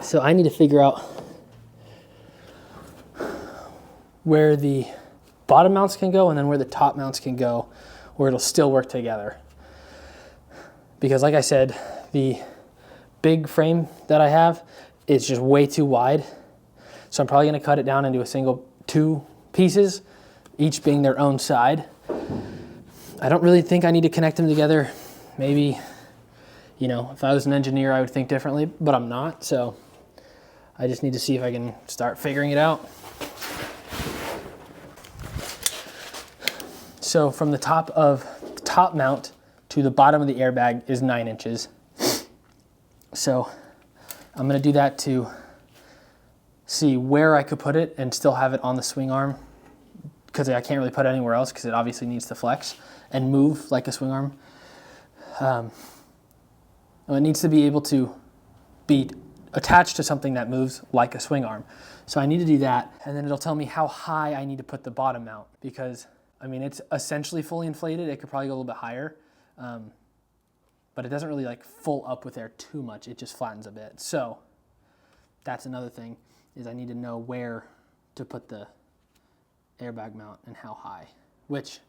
So I need to figure out where the bottom mounts can go and then where the top mounts can go, where it'll still work together. Because like I said, the big frame that I have is just way too wide. So I'm probably gonna cut it down into two pieces, each being their own side. I don't really think I need to connect them together. Maybe, you know, if I was an engineer, I would think differently, but I'm not. So I just need to see if I can start figuring it out. So from the top mount to the bottom of the airbag is 9 inches. So I'm gonna do that to see where I could put it and still have it on the swing arm, because I can't really put it anywhere else because it obviously needs to flex and move like a swing arm. It needs to be able to be attached to something that moves like a swing arm. So I need to do that, and then it'll tell me how high I need to put the bottom mount, because I mean, it's essentially fully inflated. It could probably go a little bit higher, but it doesn't really like full up with air too much. It just flattens a bit. So that's another thing, is I need to know where to put the airbag mount and how high, which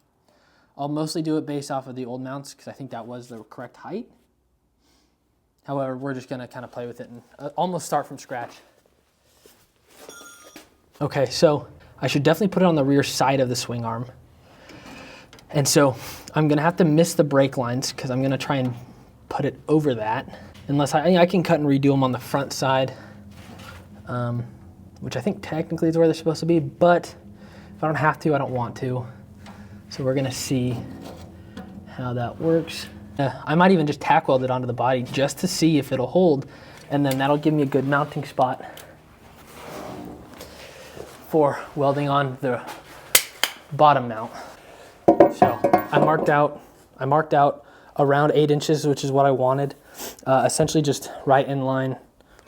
I'll mostly do it based off of the old mounts because I think that was the correct height. However, we're just gonna kind of play with it and almost start from scratch. Okay, so I should definitely put it on the rear side of the swing arm. And so I'm gonna have to miss the brake lines because I'm gonna try and put it over that. Unless I can cut and redo them on the front side, which I think technically is where they're supposed to be, but if I don't have to, I don't want to. So we're gonna see how that works. I might even just tack weld it onto the body just to see if it'll hold, and then that'll give me a good mounting spot for welding on the bottom mount. So I marked out around 8 inches, which is what I wanted. Essentially just right in line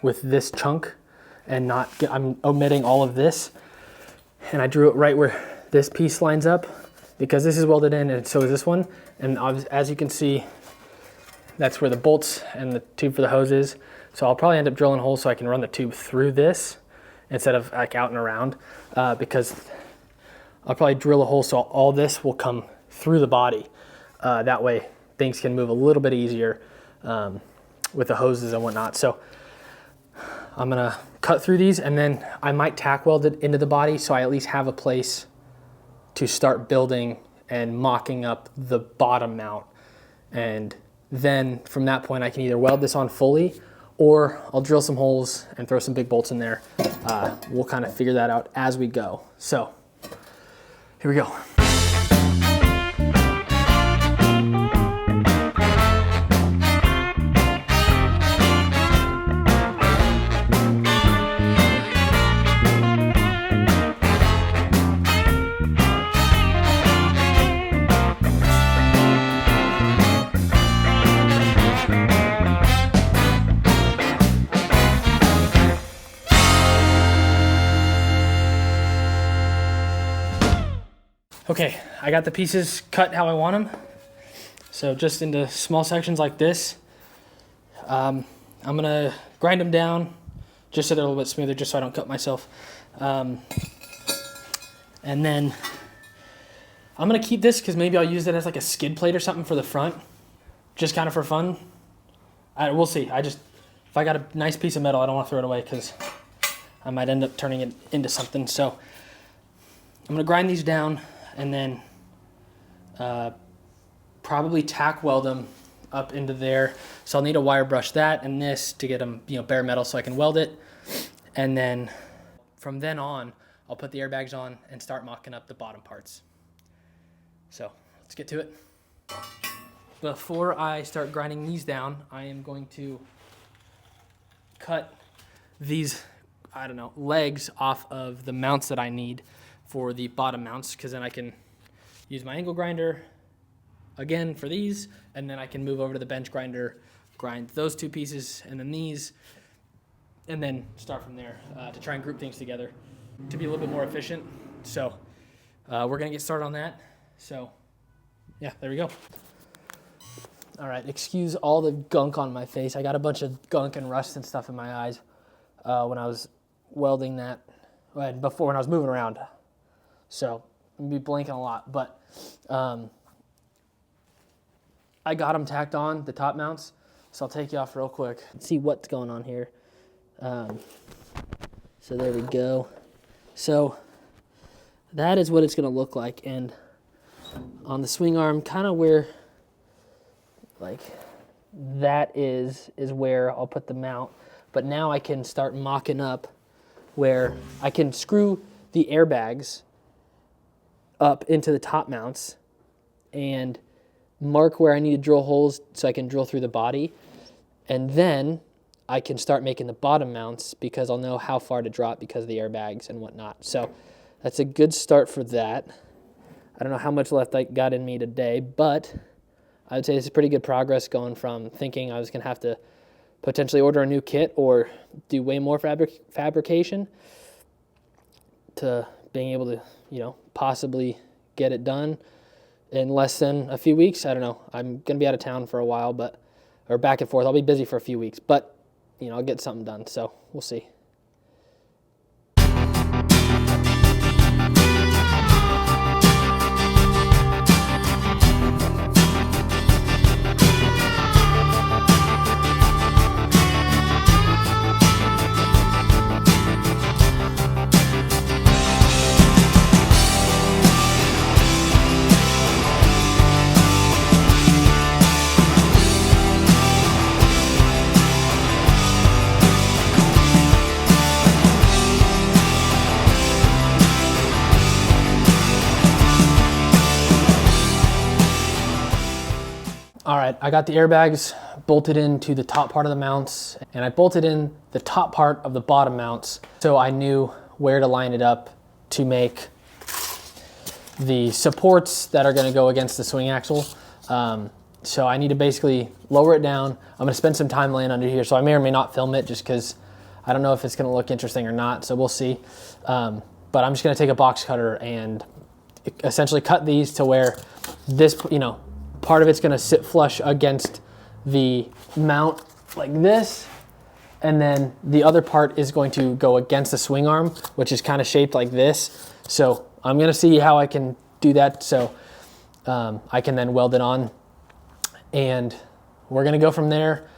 with this chunk, and I'm omitting all of this. And I drew it right where this piece lines up, because this is welded in and so is this one. And as you can see, that's where the bolts and the tube for the hose is. So I'll probably end up drilling holes so I can run the tube through this instead of like out and around, because I'll probably drill a hole so all this will come through the body. That way things can move a little bit easier with the hoses and whatnot. So I'm gonna cut through these, and then I might tack weld it into the body so I at least have a place to start building and mocking up the bottom mount. And then from that point I can either weld this on fully, or I'll drill some holes and throw some big bolts in there. We'll kind of figure that out as we go. So here we go. Okay, I got the pieces cut how I want them. So just into small sections like this. I'm gonna grind them down just so they're a little bit smoother, just so I don't cut myself. And then I'm gonna keep this because maybe I'll use it as like a skid plate or something for the front, just kind of for fun. We'll see. If I got a nice piece of metal, I don't want to throw it away because I might end up turning it into something. So I'm gonna grind these down and then probably tack weld them up into there. So I'll need to wire brush that and this to get them, bare metal so I can weld it. And then from then on, I'll put the airbags on and start mocking up the bottom parts. So let's get to it. Before I start grinding these down, I am going to cut these, legs off of the mounts that I need for the bottom mounts, because then I can use my angle grinder again for these, and then I can move over to the bench grinder, grind those two pieces and then these, and then start from there to try and group things together to be a little bit more efficient. So we're gonna get started on that. So yeah, there we go. All right, excuse all the gunk on my face. I got a bunch of gunk and rust and stuff in my eyes. when I was welding that, before when I was moving around. So I'm gonna be blanking a lot, but I got them tacked on, the top mounts. So I'll take you off real quick and see what's going on here. So there we go. So that is what it's gonna look like. And on the swing arm, kind of where, like, that is where I'll put the mount. But now I can start mocking up where I can screw the airbags up into the top mounts and mark where I need to drill holes so I can drill through the body. And then I can start making the bottom mounts because I'll know how far to drop because of the airbags and whatnot. So that's a good start for that. I don't know how much left I got in me today, but I would say this is pretty good progress going from thinking I was going to have to potentially order a new kit or do way more fabrication to being able to, possibly get it done in less than a few weeks. I don't know. I'm going to be out of town for a while, or back and forth. I'll be busy for a few weeks, but, I'll get something done. So we'll see. All right, I got the airbags bolted into the top part of the mounts, and I bolted in the top part of the bottom mounts so I knew where to line it up to make the supports that are gonna go against the swing axle. So I need to basically lower it down. I'm gonna spend some time laying under here, so I may or may not film it just because I don't know if it's gonna look interesting or not, so we'll see. But I'm just gonna take a box cutter and essentially cut these to where this, part of it's gonna sit flush against the mount like this, and then the other part is going to go against the swing arm, which is kind of shaped like this. So I'm gonna see how I can do that so I can then weld it on, and we're gonna go from there.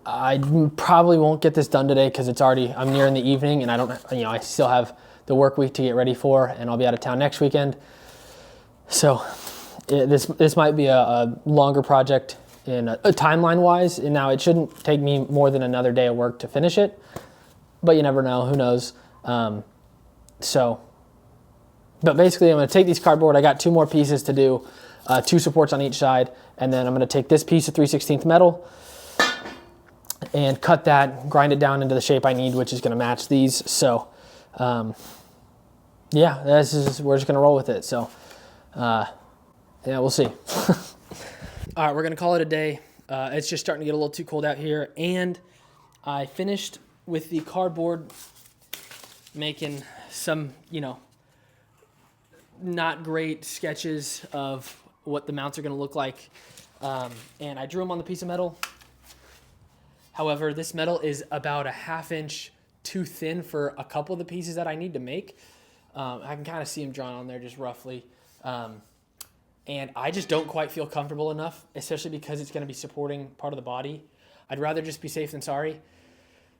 I probably won't get this done today because I'm near in the evening, and I still have the work week to get ready for, and I'll be out of town next weekend. So this might be a longer project in a timeline wise, and now it shouldn't take me more than another day of work to finish it, but you never know, who knows. But basically I'm gonna take these cardboard, I got 2 more pieces to do, 2 supports on each side, and then I'm gonna take this piece of 3/16 metal and cut that, grind it down into the shape I need, which is gonna match these. So yeah, we're just gonna roll with it. So yeah, we'll see. All right, we're gonna call it a day. It's just starting to get a little too cold out here, and I finished with the cardboard making some, not great sketches of what the mounts are gonna look like. And I drew them on the piece of metal. However, this metal is about a 1/2 inch too thin for a couple of the pieces that I need to make. I can kind of see them drawn on there just roughly. And I just don't quite feel comfortable enough, especially because it's going to be supporting part of the body. I'd rather just be safe than sorry.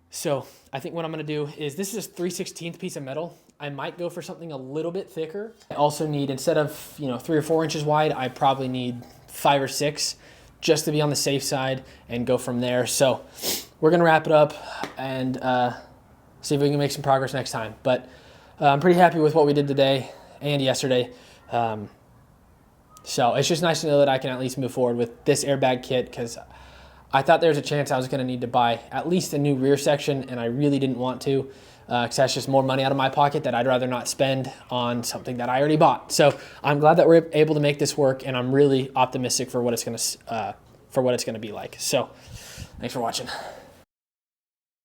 So I think what I'm going to do is, this is a 3/16 piece of metal. I might go for something a little bit thicker. I also need, instead of 3 or 4 inches wide, I probably need 5 or 6 just to be on the safe side and go from there. So we're going to wrap it up and see if we can make some progress next time. But I'm pretty happy with what we did today and yesterday. So it's just nice to know that I can at least move forward with this airbag kit, because I thought there was a chance I was going to need to buy at least a new rear section, and I really didn't want to, because that's just more money out of my pocket that I'd rather not spend on something that I already bought. So I'm glad that we're able to make this work, and I'm really optimistic for what it's going to be like. So thanks for watching.